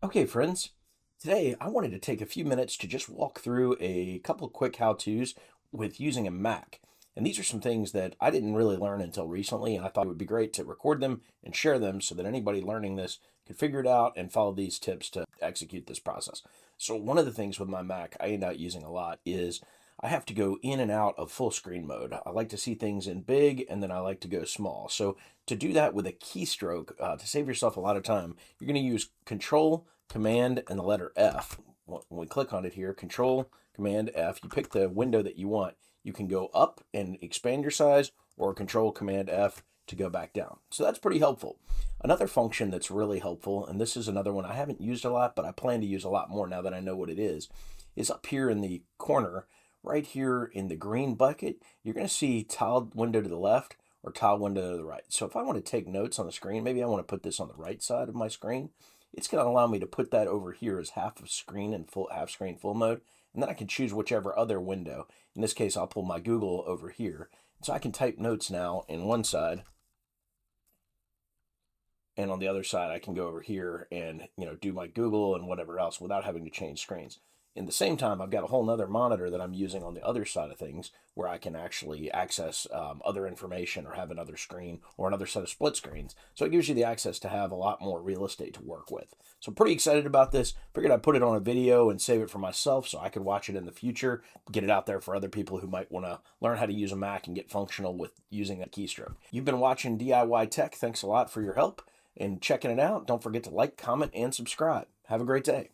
Okay, friends, today I wanted to take a few minutes to just walk through a couple of quick how-tos with using a Mac. And these are some things that I didn't really learn until recently, and I thought it would be great to record them and share them so that anybody learning this could figure it out and follow these tips to execute this process. So one of the things with my Mac I end up using a lot is I have to go in and out of full screen mode. I like to see things in big, and then I like to go small. So to do that with a keystroke, to save yourself a lot of time, you're going to use Control, Command, and the letter F. When we click on it here, Control, Command, F, you pick the window that you want. You can go up and expand your size, or Control, Command, F to go back down. So that's pretty helpful. Another function that's really helpful, and this is another one I haven't used a lot, but I plan to use a lot more now that I know what it is up here in the corner, right here in the green bucket. You're going to see tiled window to the left or tile window to the right. So if I want to take notes on the screen, maybe I want to put this on the right side of my screen, it's going to allow me to put that over here as half of screen and half screen full mode. And then I can choose whichever other window. In this case, I'll pull my Google over here. So I can type notes now in one side. And on the other side, I can go over here and do my Google and whatever else without having to change screens. In the same time, I've got a whole nother monitor that I'm using on the other side of things where I can actually access other information or have another screen or another set of split screens. So it gives you the access to have a lot more real estate to work with. So pretty excited about this. Figured I'd put it on a video and save it for myself so I could watch it in the future, get it out there for other people who might want to learn how to use a Mac and get functional with using a keystroke. You've been watching DIY-Tek. Thanks a lot for your help and checking it out. Don't forget to like, comment, and subscribe. Have a great day.